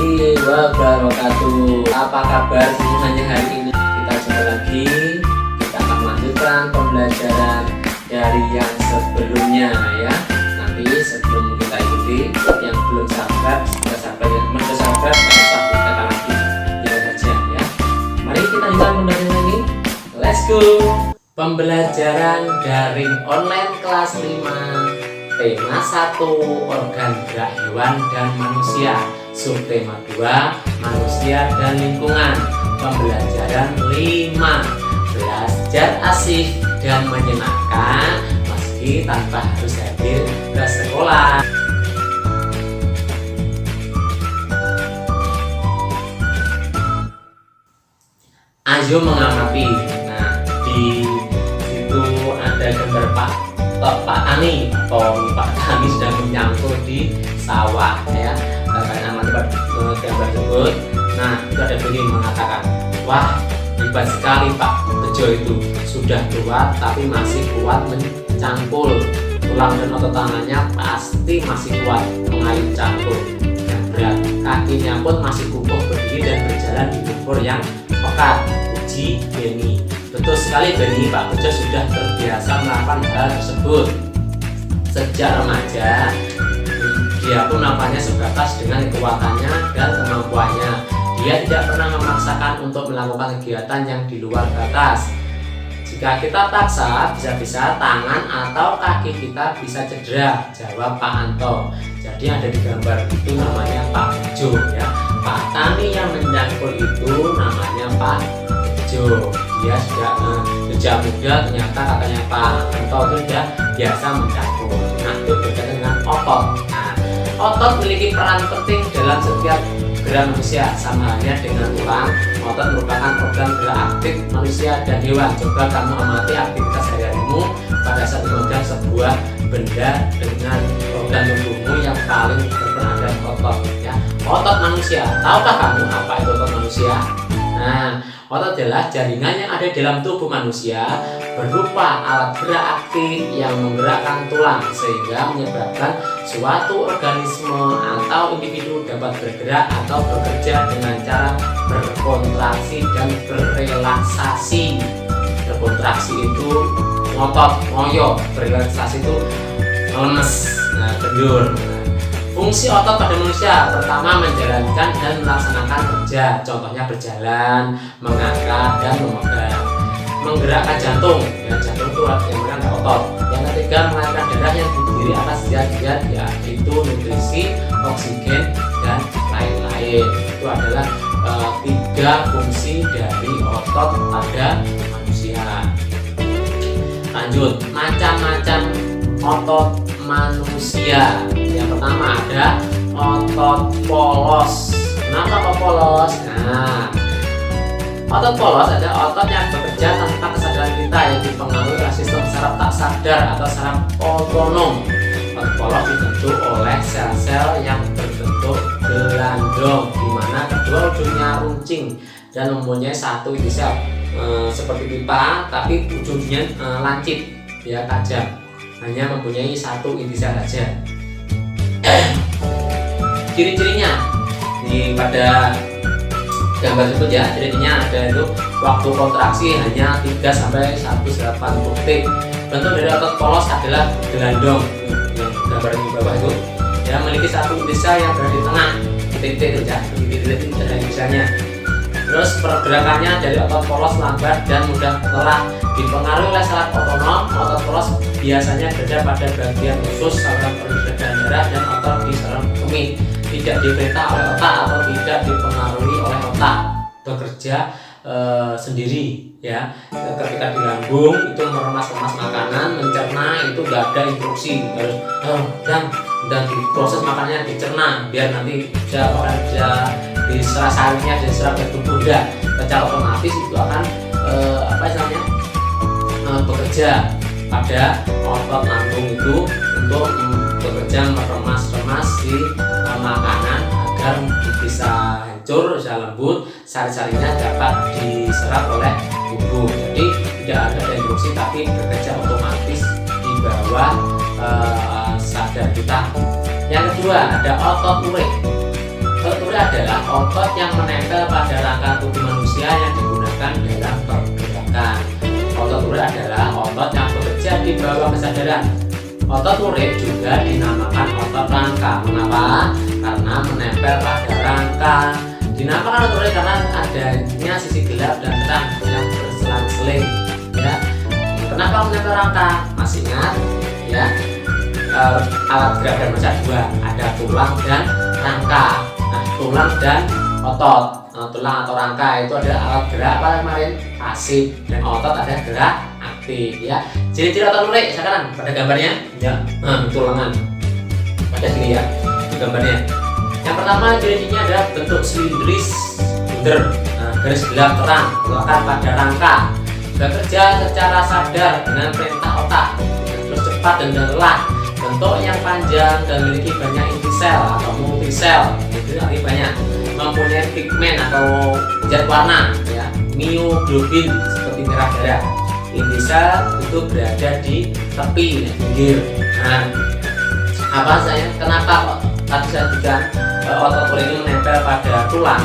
warahmatullahi wabarakatuh. Apa kabar semuanya hari ini? Kita jumpa lagi. Kita akan melanjutkan pembelajaran dari yang sebelumnya ya. Nanti sebelum kita ikuti, yang belum subscribe, sudah subscribe, yang belum subscribe, kita lagi ya saja ya. Mari kita lanjutkan pembelajaran ini. Let's go. Pembelajaran daring online kelas 5. Tema 1, organ gerak hewan dan manusia. Subtema 2, manusia dan lingkungan. Pembelajaran 5, belajar asik dan menyenangkan meski tanpa harus hadir ke sekolah. Ayo mengamati. Nah, di situ ada gambar Pak Tani atau Pak Tani sedang menyangkut di sawah ya. Karena amati gambar tersebut. Nah, itu ada bunyi mengatakan, wah hebat sekali Pak Bejo itu, sudah tua tapi masih kuat mencangkul. Tulang dan otot tangannya pasti masih kuat mengayuh cangkul yang berat. Kakinya pun masih kukuh berdiri dan berjalan di lumpur yang pekat. Uji Beni. Betul sekali Beni, Pak Bejo sudah terbiasa melakukan hal tersebut. Sejak remaja, dia pun melakukannya sebatas dengan kekuatannya dan kemampuannya. Dia tidak pernah memaksakan untuk melakukan kegiatan yang di luar batas. Jika kita paksa, bisa-bisa tangan atau kaki kita bisa cedera, jawab Pak Anto. Jadi ada di gambar itu namanya Pak Bejo ya. Pak Tani yang mencangkul itu namanya Pak Bejo. Dia sudah sejak muda, ternyata katanya Pak Anto itu sudah biasa mencangkul. Nah, itu berkaitan dengan otot. Nah, otot memiliki peran penting dalam setiap gerak manusia, sama halnya dengan tulang. Otot merupakan organ gerak aktif manusia dan hewan. Coba kamu amati aktivitas sehari-harimu pada saat memegang sebuah benda dengan organ tubuhmu yang paling berperan adalah otot ya. Otot manusia. Tahukah kamu apa itu otot manusia? Nah, otot adalah jaringan yang ada dalam tubuh manusia berupa alat gerak aktif yang menggerakkan tulang sehingga menyebabkan suatu organisme atau individu dapat bergerak atau bekerja dengan cara berkontraksi dan berrelaksasi. Berkontraksi itu ngotot, ngoyo, berrelaksasi itu lemes, kendur. Fungsi otot pada manusia pertama menjalankan dan melaksanakan kerja, contohnya berjalan, mengangkat dan memegang. Menggerakkan jantung, ya jantung itu yang mana ada otot. Yang ketiga mengalirkan darah yang berdiri atas zat-zat yaitu nutrisi, oksigen dan lain-lain. Itu adalah 3 fungsi dari otot pada manusia. Lanjut, macam-macam otot manusia. Yang pertama ada otot polos. Kenapa kok polos? Nah, otot polos adalah otot yang bekerja tanpa kesadaran kita yang dipengaruhi oleh sistem saraf tak sadar atau saraf otonom. Otot polos dibentuk oleh sel-sel yang berbentuk gelandong, di mana kedua ujungnya runcing dan mempunyai satu inti sel seperti pipa, tapi ujungnya lancip, ya tajam. Hanya mempunyai satu inti sel saja. Ciri-cirinya di pada gambar tersebut ya, cirinya ada itu waktu kontraksi hanya 3 sampai 180 detik. Bentuk dari otot polos adalah gelandong yang gambar di bawah itu ya, memiliki satu inti sel yang berada di tengah, titik-titik itu ya, titik-titik itu ada intisannya. Terus pergerakannya dari otot polos lambat dan mudah lelah, dipengaruhi oleh saraf otonom. Otot polos biasanya berada pada bagian usus, saluran peredaran darah dan otot di saluran kemih. Tidak diperintah oleh otak atau tidak dipengaruhi oleh otak, bekerja sendiri ya. Ketika di lambung itu meremas-remas makanan, mencerna itu gak ada instruksi, harus dan diproses makanannya, dicerna biar nanti bisa diserap sarinya dan diserap ke tubuh. Secara otomatis itu akan bekerja pada otot lambung itu untuk bekerja meremas-remas si makanan agar bisa hancur, bisa lembut, sari-sarinya dapat diserap oleh tubuh. Jadi tidak ada instruksi tapi bekerja otomatis di bawah sadar kita. Yang kedua ada otot urik. Otot urik adalah otot yang menempel pada rangka tubuh manusia yang digunakan dalam pergerakan. Otot lurik adalah otot yang bekerja di bawah kesadaran. Otot lurik juga dinamakan otot rangka. Mengapa? Karena menempel pada rangka. Dinamakan otot lurik karena adanya sisi gelap dan terang yang berselang-seling. Ya. Kenapa menempel rangka? Masih ingat? Ya. Alat gerak dan macam dua, ada tulang dan rangka. Nah, tulang dan otot. Tulang atau rangka itu adalah alat gerak apa kemarin? Pasif, dan otot ada gerak aktif. Ya. Ciri-ciri otot lurik sekarang pada gambarnya, ya, tulangan. Pada sini ya, di gambarnya. Yang pertama ciri-cirinya adalah bentuk silindris, bunder, garis gelap terang, terletak pada rangka. Bekerja secara sadar dengan perintah otak, terus cepat dan lelah. Bentuk yang panjang dan memiliki banyak inti sel atau multisel, itu artinya banyak. Mempunyai pigmen atau zat warna, ya, mioglobin seperti merah darah. Inti sel itu berada di tepi, ya, pinggir. Nah, apa saya? Kenapa kok tadi saya bilang otot lurik ini menempel pada tulang?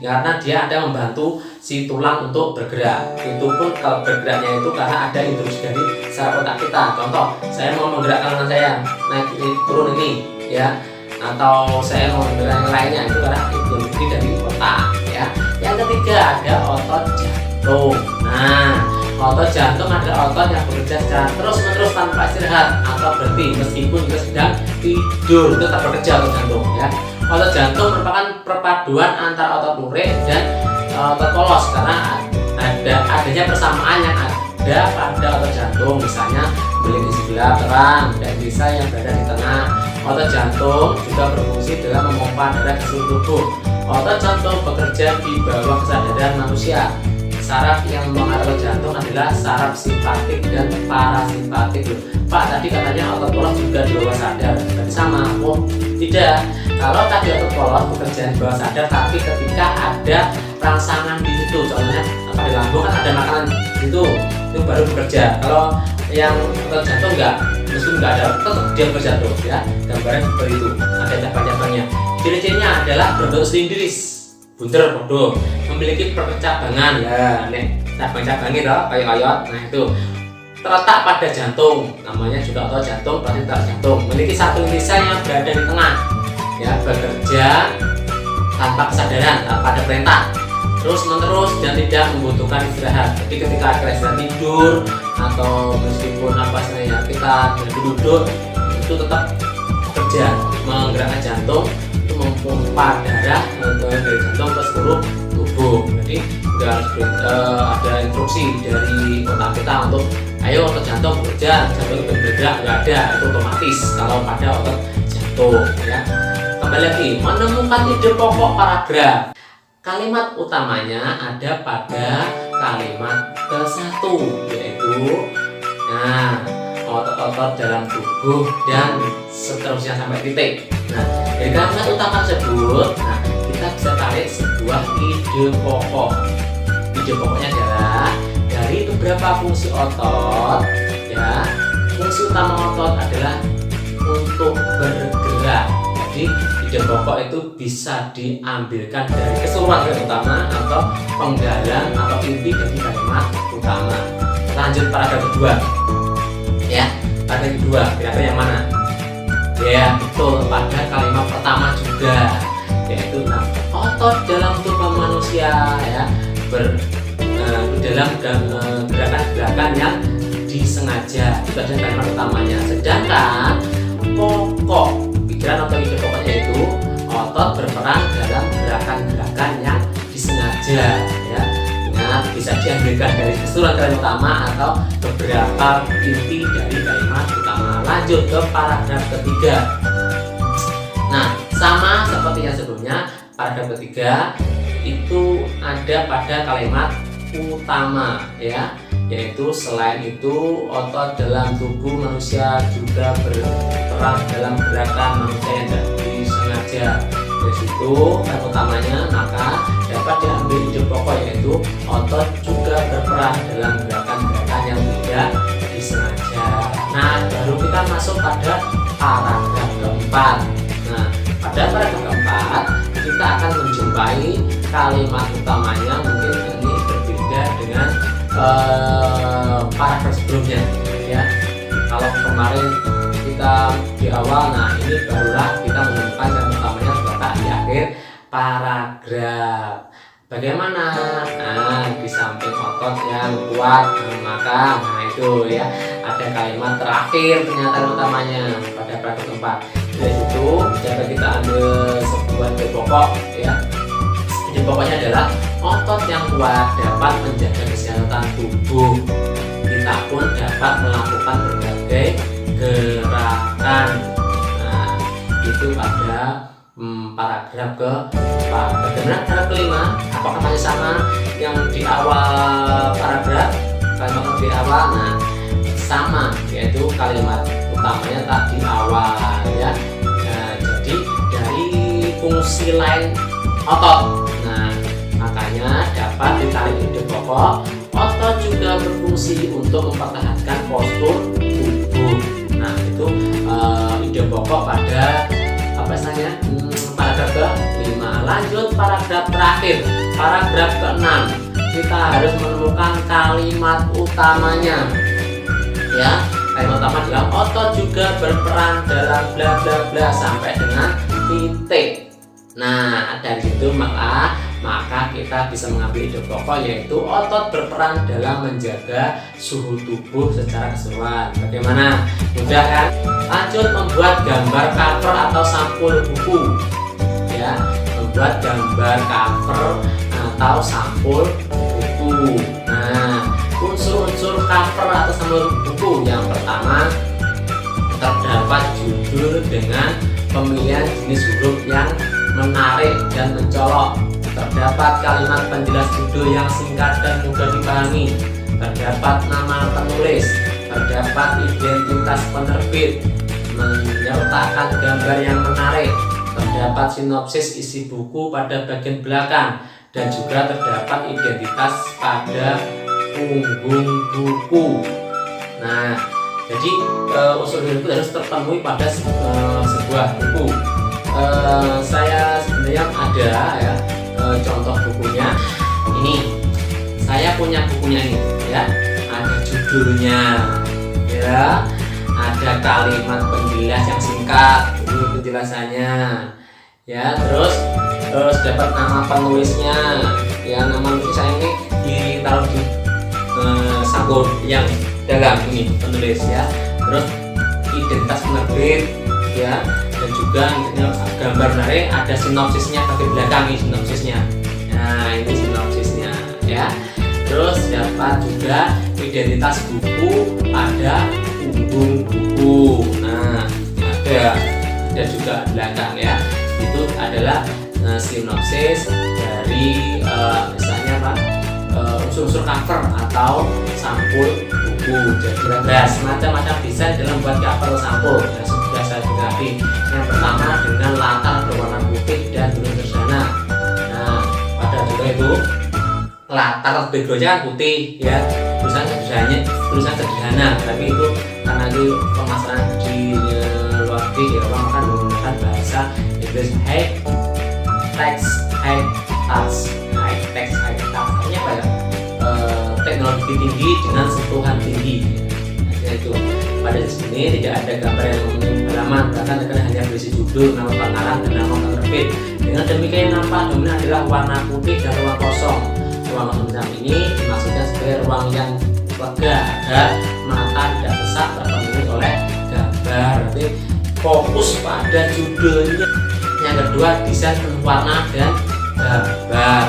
Ya, karena dia ada membantu si tulang untuk bergerak. Itu pun kalau bergeraknya itu karena ada instruksi dari saraf otak kita. Contoh, saya mau menggerakkan tangan saya naik ini, turun ini, ya, atau saya mau menggerakkan yang lainnya, itu karena instruksi dari otak, ya. Yang ketiga ada otot jantung. Nah, otot jantung adalah otot yang bekerja secara terus-menerus tanpa istirahat atau berhenti meskipun kita sedang tidur, itu tetap bekerja otot jantung, ya. Otot jantung merupakan perpaduan antara otot lurik dan otot polos karena adanya persamaan yang ada pada otot jantung, misalnya memiliki sisi gelap terang dan sisa yang berada di tengah. Otot jantung juga berfungsi dalam memompa darah ke seluruh tubuh. Otot jantung bekerja di bawah kesadaran manusia. Saraf yang mengatur jantung adalah saraf simpatik dan parasimpatik. Pak, tadi katanya otot polos juga di bawah sadar, berarti sama? Oh, tidak. Kalau tadi otot polos bekerja di bawah sadar, tapi ketika ada rangsangan di situ, contohnya pada lambung kan ada makanan itu baru bekerja. Kalau yang otot jantung enggak, meskipun enggak ada, tetap dia bekerja terus, ya. Gambarnya seperti itu, ada cabang-cabangnya. Ciri-cirinya adalah berbentuk silindris, bunder, bodoh, memiliki percabangan, ya, nih cabang-cabangnya itu kayak-kayak. Nah, itu terletak pada jantung, namanya juga otot jantung, berarti terletak jantung. Memiliki satu inti sel yang berada di tengah, ya, bekerja tanpa kesadaran, tanpa ada perintah, terus menerus dan tidak membutuhkan istirahat. Jadi ketika kita istirahat tidur atau meskipun apa istilahnya kita duduk, itu tetap bekerja, menggerakkan jantung, itu memompa darah dari jantung ke seluruh tubuh. Jadi nggak harus ada instruksi dari otak kita untuk ayo otot jantung bekerja, jantung bergerak, nggak ada, itu otomatis kalau pada otot jantung, ya. Kembali lagi, menemukan ide pokok paragraf. Kalimat utamanya ada pada kalimat ke-1, yaitu otot-otot dalam tubuh dan seterusnya sampai titik. Nah, dari kalimat utama tersebut, kita bisa tarik sebuah ide pokok. Ide pokoknya adalah dari beberapa fungsi otot, ya. Fungsi utama otot adalah untuk bergerak. Jadi ide pokok itu bisa diambilkan dari keseluruhan kalimat utama atau penggalan atau inti dari kalimat utama. Lanjut paragraf kedua, ya. Paragraf kedua, kira-kira yang mana? Ya, betul, pada kalimat pertama juga, yaitu otot dalam tubuh manusia, ya, dalam gerakan-gerakan yang disengaja. Itu adalah kalimat utamanya. Sedangkan pokok pikiran atau ide pokoknya itu otot berperan dalam gerakan-gerakan yang disengaja, ya. Ingat, bisa diambilkan dari keseluruhan kalimat utama atau beberapa inti dari kalimat utama. Lanjut ke paragraf ketiga. Nah, sama seperti yang sebelumnya, paragraf ketiga itu ada pada kalimat utama, ya, yaitu selain itu otot dalam tubuh manusia juga berperan dalam gerakan manusia yang tidak disengaja. Dari situ kalimat utamanya, maka dapat diambil ide pokok yaitu otot juga berperan dalam gerakan-gerakan yang tidak disengaja. Nah, baru kita masuk pada paragraf keempat. Nah, pada paragraf keempat kita akan menjumpai menjumpai kalimat utamanya mungkin ini berbeda dengan paragraf sebelumnya ya. Kalau kemarin kita di awal, nah ini barulah kita menemukan kalimat utamanya terletak di akhir paragraf. Bagaimana? Nah, di samping otot yang kuat, maka itu ya ada kalimat terakhir ternyata utamanya pada paragraf keempat. Dari situ dapat kita ambil sebuah ide pokok ya. Ide pokoknya adalah otot yang kuat dapat menjaga kesehatan tubuh. Kita pun dapat melakukan berbagai gerakan. Nah, itu pada paragraf keempat. Bagaimana paragraf kelima? Apakah masih sama yang di awal paragraf? Kalimat di awal, nah sama, yaitu kalimat utamanya tak di awal ya. Nah, jadi dari fungsi lain otot, nah makanya dapat ditarik ide pokok. Otot juga berfungsi untuk mempertahankan postur tubuh. Nah itu ide pokok pada apa istilahnya paragraf ke-5. Lanjut paragraf terakhir, paragraf ke-6. Kita harus menemukan kalimat utamanya ya. Kalimat utama adalah otot juga berperan dalam bla bla bla sampai dengan titik. Nah dari situ maka kita bisa mengambil ide pokok, yaitu otot berperan dalam menjaga suhu tubuh secara keseluruhan. Bagaimana? Mudah kan? Lanjut membuat gambar cover atau sampul buku ya. Membuat gambar cover atau sampul buku. Nah, unsur-unsur cover atau sampul buku yang pertama, terdapat judul dengan pemilihan jenis huruf yang menarik dan mencolok. Terdapat kalimat penjelas judul yang singkat dan mudah dipahami. Terdapat nama penulis. Terdapat identitas penerbit, menyertakan gambar yang menarik. Terdapat sinopsis isi buku pada bagian belakang, dan juga terdapat identitas pada punggung buku. Nah, jadi unsur itu harus terpenuhi pada sebuah buku. Saya sebenarnya ada ya contoh bukunya. Ini saya punya bukunya ini ya. Ada judulnya ya, ada kalimat penjelas yang singkat, ini penjelasannya ya. Terus dapat nama penulisnya ya. Nama penulis saya ini ditaruh di sampul yang dalam ini penulis ya. Terus identitas penerbit ya, dan juga gambar menarik, ada sinopsisnya bagian belakang ini sinopsisnya. Nah ini sinopsisnya ya. Terus dapat juga identitas buku pada punggung buku. Nah ada juga belakang ya. Itu adalah sinopsis dari misalnya apa, unsur-unsur cover atau sampul buku. Jadi macam-macam desain dalam buat cover sampul ya, sudah saya jelaskan. Yang pertama dengan latar berwarna putih dan tulisan sederhana. Nah pada contoh itu latar backgroundnya putih ya, tulisan sederhana, tapi itu karena itu pemasaran di luar negeri ya, orang akan menggunakan bahasa Inggris high text high touch. Artinya apa ya? Teknologi tinggi dengan sentuhan tinggi. Nah, itu pada sini tidak ada gambar yang memenuhi halaman, bahkan hanya berisi judul, nama pengarang, dan nama penerbit. Dengan demikian nampak dominan adalah warna putih dan ruang kosong. Ruang kosong ini dimaksudkan sebagai ruang yang lega agar mata tidak sesak terpenuhi oleh gambar. Berarti fokus pada judulnya. Yang kedua, desain penuh warna dan gambar.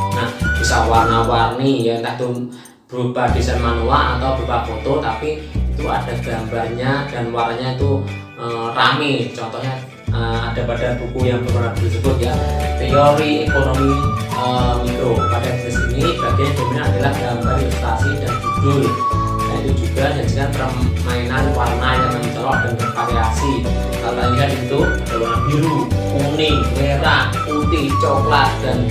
Nah, bisa warna-warni ya, entah itu berupa desain manual atau berupa foto, tapi itu ada gambarnya dan warnanya itu rame. Contohnya ada pada buku yang berwarna tersebut ya, teori ekonomi mikro. Pada jenis ini bagian dominan adalah gambar, ilustrasi, dan judul. Nah itu juga dihasilkan permainan warna yang mencolok dan bervariasi. Kalau lihat itu ada warna biru, kuning, merah, putih, coklat, dan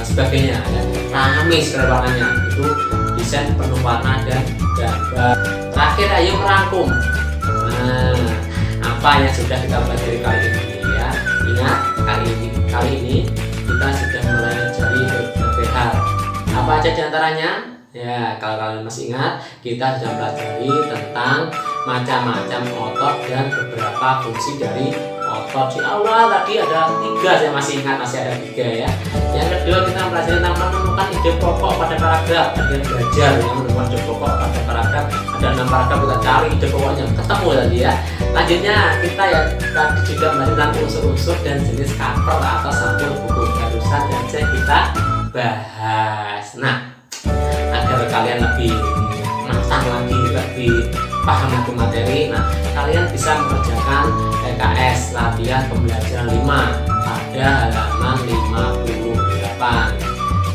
sebagainya ya. Rame sekali warnanya. Itu desain penuh warna dan gambar. Terakhir, ayo merangkum. Nah, apa yang sudah kita pelajari kali ini ya? Ingat, kali ini kita Apa aja diantaranya? Ya, kalau kalian masih ingat, kita sudah pelajari tentang macam-macam otot dan beberapa fungsi dari otot. Di awal tadi ada 3, saya masih ingat, masih ada 3 ya. Yang kedua, kita pelajari tentang menemukan ide pokok pada paragraf. Kalian belajar yang menemukan ide pokok pada paragraf. Ada 6 paragraf, kita cari ide pokoknya, ketemu tadi ya. Lanjutnya kita ya tadi juga belajar tentang unsur-unsur dan jenis cover atau sampul buku, barusan saja kita bahas. Nah, agar kalian lebih matang lagi, lebih paham lagi materi, nah kalian bisa mengerjakan PKS latihan pembelajaran 5 pada halaman 58.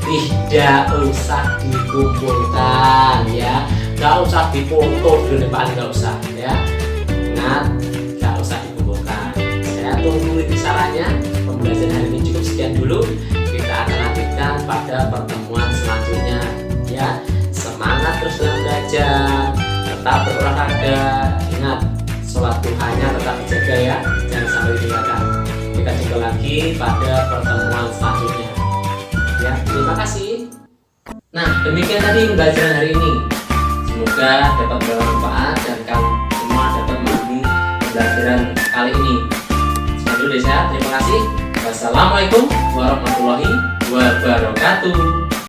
Tidak usah dikumpulkan ya, nggak usah difoto di depan, nggak usah ya. Ingat, nggak usah dikumpulkan. Saya tunggu sarannya. Pembelajaran hari ini cukup sekian dulu. Kita akan lanjutkan pada pertemuan selanjutnya ya. Semangat terus dalam belajar, tetap berolahraga, ingat sholat duhanya tetap dijaga ya, jangan sampai ditinggalkan. Kita jumpa lagi pada pertemuan selanjutnya ya. Terima kasih. Nah, demikian tadi pembelajaran hari ini. Semoga dapat bermanfaat dan kamu semua dapat memahami pembelajaran kali ini. Sekian dulu dari saya, terima kasih. Wassalamualaikum warahmatullahi wabarakatuh.